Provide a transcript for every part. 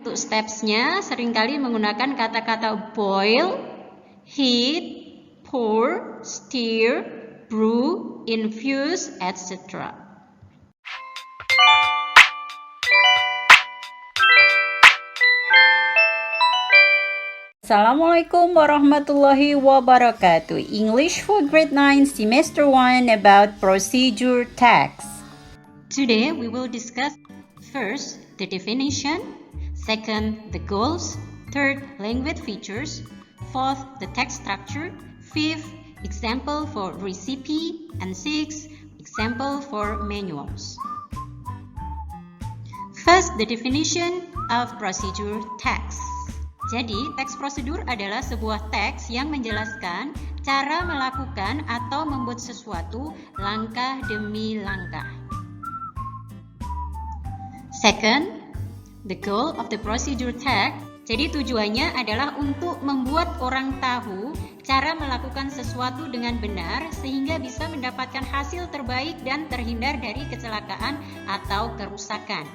Untuk stepsnya seringkali menggunakan kata-kata boil, heat, pour, stir, brew, infuse, etc. Assalamualaikum warahmatullahi wabarakatuh. English for grade 9 semester 1 about procedure text. Today we will discuss first the definition, second the goals, third language features, fourth the text structure, fifth example for recipe, and sixth example for manuals. First, the definition of procedure text. Jadi, teks prosedur adalah sebuah teks yang menjelaskan cara melakukan atau membuat sesuatu langkah demi langkah. Second, the goal of the procedure text. Jadi tujuannya adalah untuk membuat orang tahu cara melakukan sesuatu dengan benar sehingga bisa mendapatkan hasil terbaik dan terhindar dari kecelakaan atau kerusakan.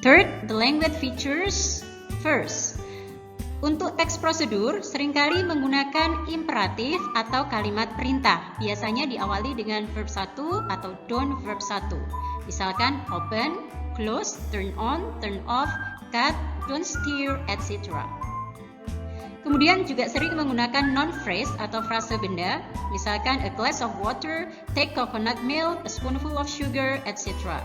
Third, the language features. First, untuk teks prosedur seringkali menggunakan imperatif atau kalimat perintah. Biasanya diawali dengan verb 1 atau don't verb 1. Misalkan open, close, turn on, turn off, cut, don't steer, etc. Kemudian juga sering menggunakan non-phrase atau frase benda. Misalkan a glass of water, take coconut milk, a spoonful of sugar, etc.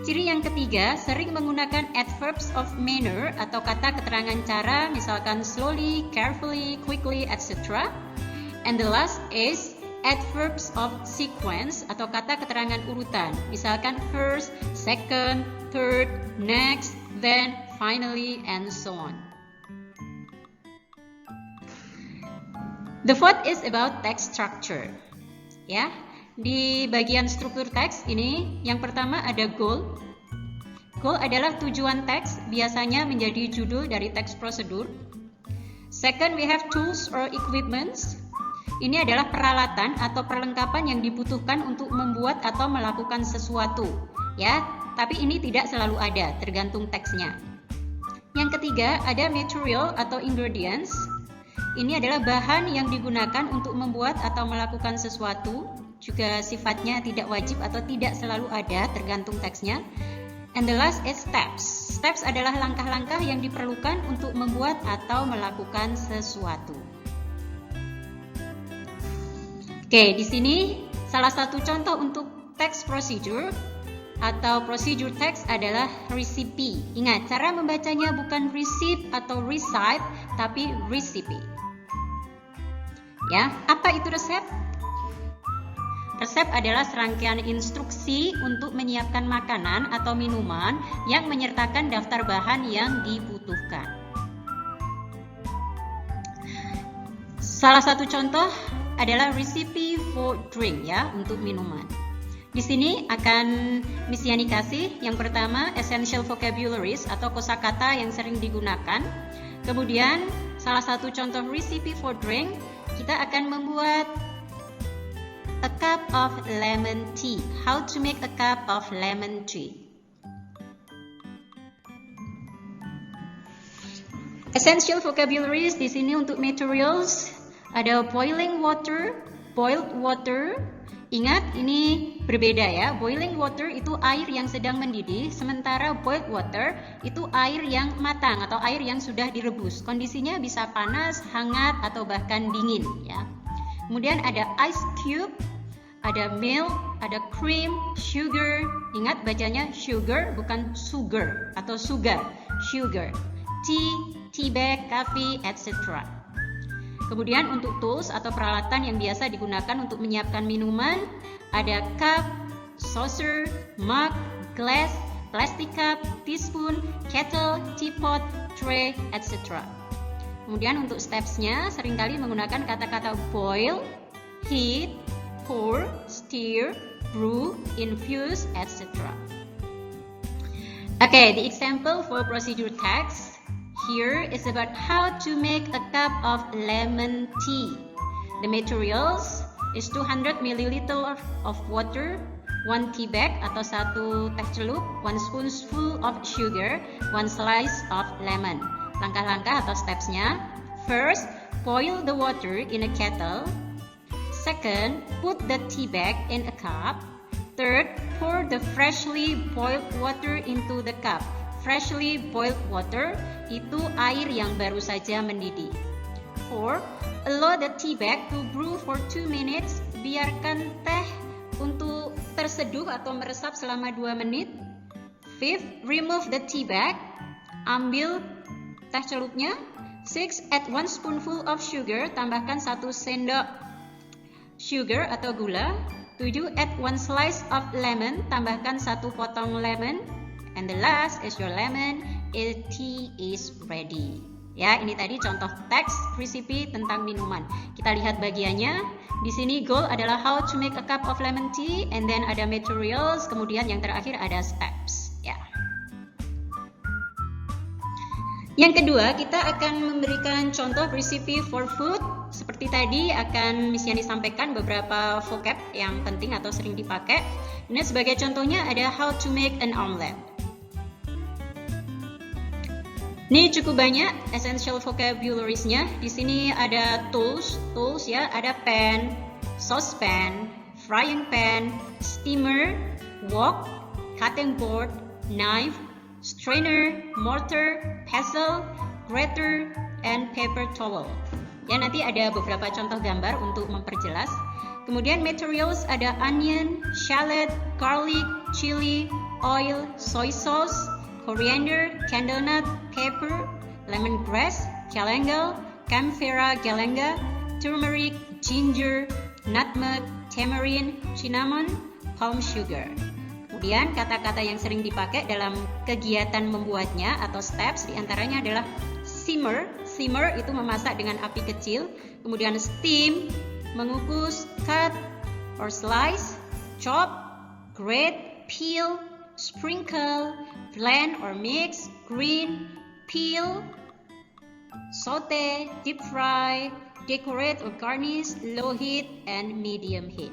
Ciri yang ketiga, sering menggunakan adverbs of manner atau kata keterangan cara, misalkan slowly, carefully, quickly, etc. And the last is adverbs of sequence atau kata keterangan urutan, misalkan first, second, third, next, then, finally, and so on. The fourth is about text structure. Ya. Di bagian struktur teks ini, yang pertama ada goal. Goal adalah tujuan teks, biasanya menjadi judul dari teks prosedur. Second, we have tools or equipments. Ini adalah peralatan atau perlengkapan yang dibutuhkan untuk membuat atau melakukan sesuatu. Ya, tapi ini tidak selalu ada, tergantung teksnya. Yang ketiga, ada material atau ingredients. Ini adalah bahan yang digunakan untuk membuat atau melakukan sesuatu. Juga sifatnya tidak wajib atau tidak selalu ada, tergantung teksnya. And the last is steps. Steps adalah langkah-langkah yang diperlukan untuk membuat atau melakukan sesuatu. Oke, di sini salah satu contoh untuk text procedure atau procedure text adalah recipe. Ingat, cara membacanya bukan receipt atau recite, tapi recipe. Ya, apa itu resep? Resep adalah serangkaian instruksi untuk menyiapkan makanan atau minuman yang menyertakan daftar bahan yang dibutuhkan. Salah satu contoh adalah recipe for drink, ya, untuk minuman. Di sini akan Miss Yani kasih yang pertama essential vocabularies atau kosakata yang sering digunakan. Kemudian salah satu contoh recipe for drink, kita akan membuat a cup of lemon tea. How to make a cup of lemon tea. Essential vocabularies di sini untuk materials ada boiling water, boiled water. Ingat, ini berbeda ya. Boiling water itu air yang sedang mendidih, sementara boiled water itu air yang matang atau air yang sudah direbus. Kondisinya bisa panas, hangat, atau bahkan dingin ya. Kemudian ada ice cube, ada milk, ada cream, sugar. Ingat bacanya sugar bukan sugar atau sugar. Sugar. Tea, tea bag, coffee, etc. Kemudian untuk tools atau peralatan yang biasa digunakan untuk menyiapkan minuman, ada cup, saucer, mug, glass, plastic cup, teaspoon, kettle, teapot, tray, etc. Kemudian untuk stepsnya seringkali menggunakan kata-kata boil, heat, pour, stir, brew, infuse, etc. Okay, the example for procedure text here is about how to make a cup of lemon tea. The materials is 200 ml of water, 1 tea bag atau 1 teh celup, 1 spoonful of sugar, 1 slice of lemon. Langkah-langkah atau stepsnya. First, boil the water in a kettle. Second, put the tea bag in a cup. Third, pour the freshly boiled water into the cup. Freshly boiled water itu air yang baru saja mendidih. Fourth, allow the tea bag to brew for 2 minutes. Biarkan teh untuk terseduh atau meresap selama 2 menit. Fifth, remove the tea bag. Ambil teh celupnya. Six, add 1 spoonful of sugar. Tambahkan 1 sendok sugar atau gula. 7, add 1 slice of lemon. Tambahkan 1 potong lemon. And the last is your lemon. Tea is ready. Ya, ini tadi contoh teks recipe tentang minuman. Kita lihat bagiannya. Di sini goal adalah how to make a cup of lemon tea, and then ada materials, kemudian yang terakhir ada steps. Ya. Yang kedua, kita akan memberikan contoh recipe for food. Seperti tadi akan Miss Yani sampaikan beberapa vocab yang penting atau sering dipakai. Ini sebagai contohnya ada how to make an omelette. Ini cukup banyak essential vocabularies-nya. Di sini ada tools ya, ada pan, saucepan, frying pan, steamer, wok, cutting board, knife, strainer, mortar, pestle, grater, and paper towel. Ya, nanti ada beberapa contoh gambar untuk memperjelas. Kemudian materials ada onion, shallot, garlic, chili, oil, soy sauce, coriander, candle nut, pepper, lemongrass, galangal, camphora galangal, turmeric, ginger, nutmeg, tamarind, cinnamon, palm sugar. Kemudian kata-kata yang sering dipakai dalam kegiatan membuatnya atau steps diantaranya adalah simmer. Simmer itu memasak dengan api kecil. Kemudian steam, mengukus, cut or slice, chop, grate, peel, sprinkle, blend or mix, green, peel, saute, deep fry, decorate or garnish, low heat, and medium heat.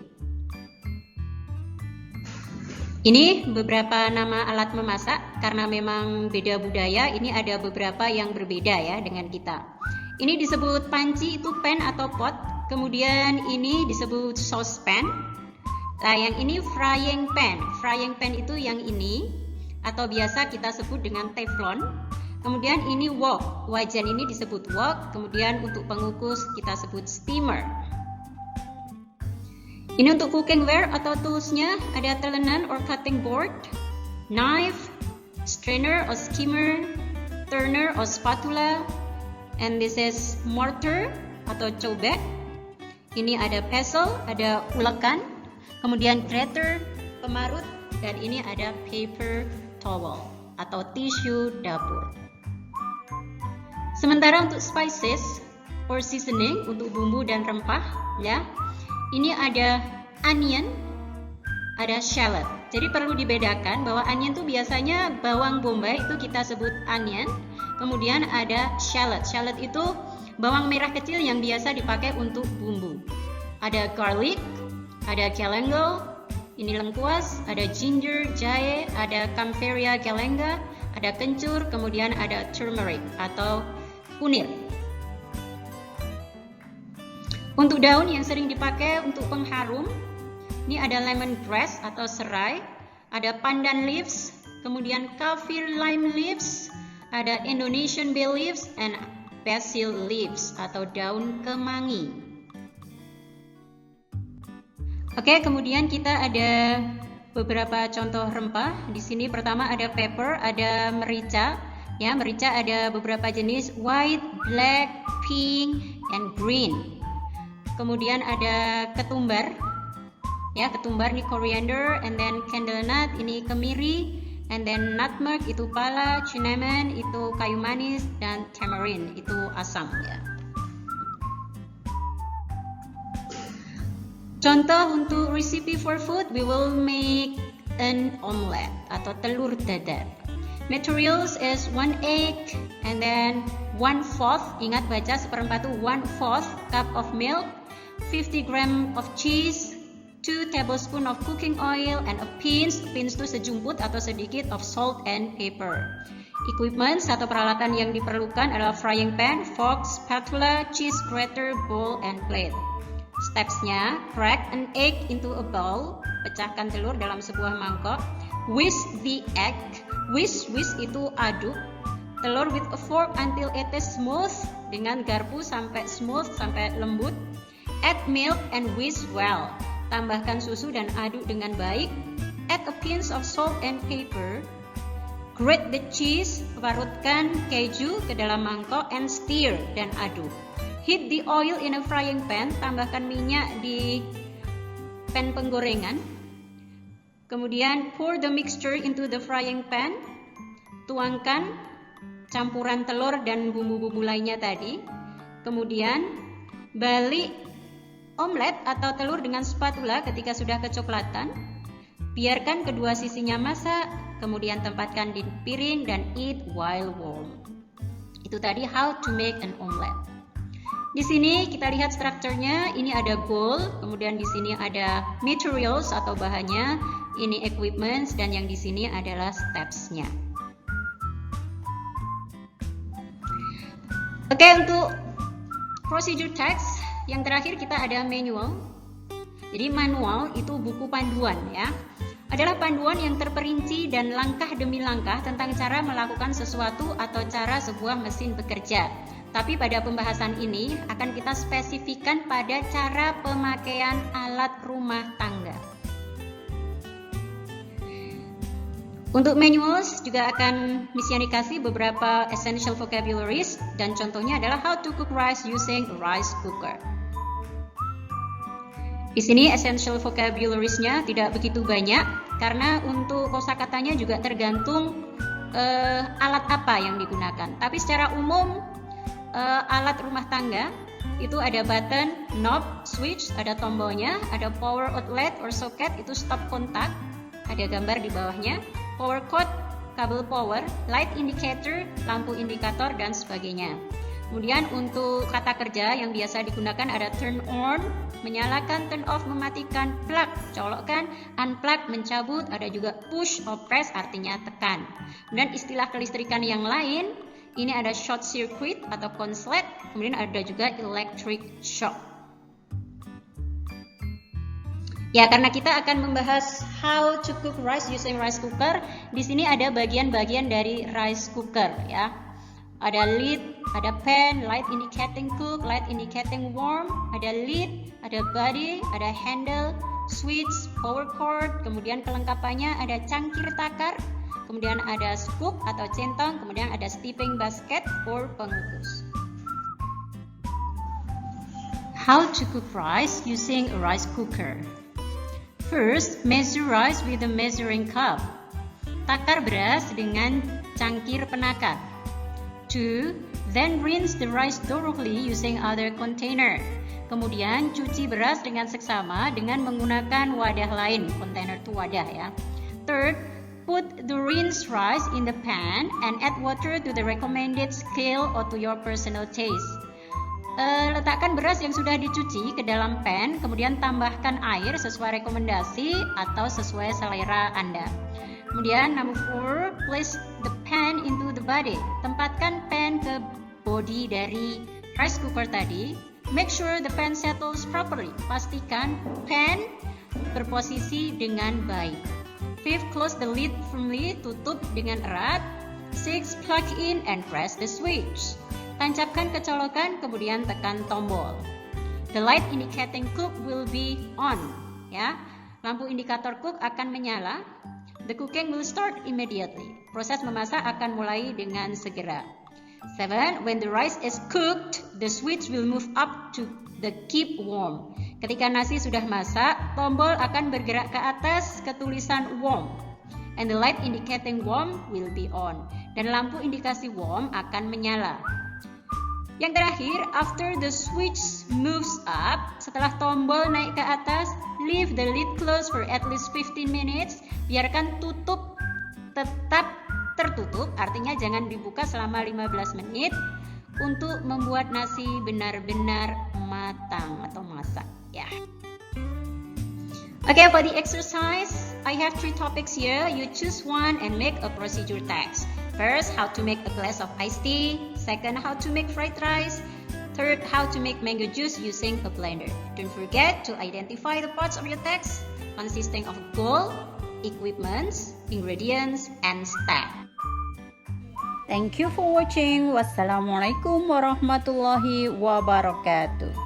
Ini beberapa nama alat memasak, karena memang beda budaya, ini ada beberapa yang berbeda ya dengan kita. Ini disebut panci, itu pan atau pot, kemudian ini disebut saucepan. Nah, yang ini frying pan. Frying pan itu yang ini, atau biasa kita sebut dengan teflon. Kemudian ini wok. Wajan ini disebut wok. Kemudian untuk pengukus kita sebut steamer. Ini untuk cookingware atau toolsnya ada telenan or cutting board, knife, strainer or skimmer, turner or spatula, and this is mortar atau cobek. Ini ada pestle, ada ulekan. Kemudian grater, pemarut, dan ini ada paper towel atau tisu dapur. Sementara untuk spices or seasoning, untuk bumbu dan rempah, ya, ini ada onion, ada shallot. Jadi perlu dibedakan bahwa onion itu biasanya bawang bombay, itu kita sebut onion. Kemudian ada shallot. Shallot itu bawang merah kecil yang biasa dipakai untuk bumbu. Ada garlic, ada galangal, ini lengkuas, ada ginger, jahe, ada camphora galangal, ada kencur, kemudian ada turmeric atau kunir. Untuk daun yang sering dipakai untuk pengharum, ini ada lemongrass atau serai, ada pandan leaves, kemudian kaffir lime leaves, ada Indonesian bay leaves, and basil leaves atau daun kemangi. Oke, kemudian kita ada beberapa contoh rempah. Di sini pertama ada pepper, ada merica. Ya, merica ada beberapa jenis, white, black, pink, and green. Kemudian ada ketumbar. Ya, ketumbar ini coriander, and then candle nut ini kemiri, and then nutmeg itu pala, cinnamon itu kayu manis, dan tamarind itu asam ya. Contoh untuk recipe for food, we will make an omelette atau telur dadar. Materials is 1 egg and then 1/4, ingat baca 1/4 itu 1/4 cup of milk, 50 gram of cheese, 2 tablespoons of cooking oil, and a pinch itu sejumput atau sedikit of salt and pepper. Equipment atau peralatan yang diperlukan adalah frying pan, fork, spatula, cheese grater, bowl, and plate. Steps-nya, crack an egg into a bowl, pecahkan telur dalam sebuah mangkok. Whisk the egg, whisk itu aduk telur with a fork until it is smooth, dengan garpu sampai smooth, sampai lembut. Add milk and whisk well, tambahkan susu dan aduk dengan baik. Add a pinch of salt and pepper. Grate the cheese, parutkan keju ke dalam mangkok and stir dan aduk. Heat the oil in a frying pan, tambahkan minyak di pan penggorengan. Kemudian pour the mixture into the frying pan. Tuangkan campuran telur dan bumbu-bumbu lainnya tadi. Kemudian balik omelet atau telur dengan spatula ketika sudah kecoklatan. Biarkan kedua sisinya masak, kemudian tempatkan di piring dan eat while warm. Itu tadi how to make an omelet. Di sini kita lihat strukturnya, ini ada bowl, kemudian di sini ada materials atau bahannya, ini equipment, dan yang di sini adalah steps-nya. Oke, untuk procedure text yang terakhir kita ada manual. Jadi manual itu buku panduan ya. Adalah panduan yang terperinci dan langkah demi langkah tentang cara melakukan sesuatu atau cara sebuah mesin bekerja. Tapi pada pembahasan ini akan kita spesifikkan pada cara pemakaian alat rumah tangga. Untuk manuals juga akan Miss kasih beberapa essential vocabularies dan contohnya adalah how to cook rice using a rice cooker. Di sini essential vocabulariesnya tidak begitu banyak karena untuk kosakatanya juga tergantung alat apa yang digunakan. Tapi secara umum alat rumah tangga itu ada button, knob, switch, ada tombolnya, ada power outlet or socket itu stop kontak, ada gambar di bawahnya. Power cord, kabel power, light indicator, lampu indikator, dan sebagainya. Kemudian untuk kata kerja yang biasa digunakan ada turn on, menyalakan, turn off, mematikan, plug, colokkan, unplug, mencabut, ada juga push or press artinya tekan. Kemudian istilah kelistrikan yang lain, ini ada short circuit atau konslet, kemudian ada juga electric shock. Ya, karena kita akan membahas how to cook rice using rice cooker. Di sini ada bagian-bagian dari rice cooker ya. Ada lid, ada pan, light indicating cook, light indicating warm, ada lid, ada body, ada handle, switch, power cord, kemudian kelengkapannya ada cangkir takar, kemudian ada scoop atau centong, kemudian ada steeping basket or pengukus. How to cook rice using a rice cooker. First, measure rice with a measuring cup. Takar beras dengan cangkir penakar. 2. Then rinse the rice thoroughly using other container. Kemudian cuci beras dengan seksama dengan menggunakan wadah lain. Container itu wadah ya. Third, put the rinsed rice in the pan and add water to the recommended scale or to your personal taste. Letakkan beras yang sudah dicuci ke dalam pan, kemudian tambahkan air sesuai rekomendasi atau sesuai selera Anda. Kemudian number 4, place the pan into the body. Tempatkan pan ke body dari rice cooker tadi. Make sure the pan settles properly. Pastikan pan berposisi dengan baik. 5, close the lid firmly. Tutup dengan erat. 6, plug in and press the switch. Tancapkan ke colokan, kemudian tekan tombol. The light indicating cook will be on. Ya, lampu indikator cook akan menyala. The cooking will start immediately. Proses memasak akan mulai dengan segera. 7. When the rice is cooked, the switch will move up to the keep warm. Ketika nasi sudah masak, tombol akan bergerak ke atas ke tulisan warm. And the light indicating warm will be on. Dan lampu indikasi warm akan menyala. Yang terakhir, after the switch moves up, setelah tombol naik ke atas, leave the lid closed for at least 15 minutes. Biarkan tutup tetap tertutup, artinya jangan dibuka selama 15 menit untuk membuat nasi benar-benar matang atau masak ya. Okay, for the exercise, I have 3 topics here. You choose one and make a procedure text. First, how to make a glass of iced tea. Second, how to make fried rice. Third, how to make mango juice using a blender. Don't forget to identify the parts of your text consisting of goal, equipments, ingredients, and step. Thank you for watching. Wassalamualaikum warahmatullahi wabarakatuh.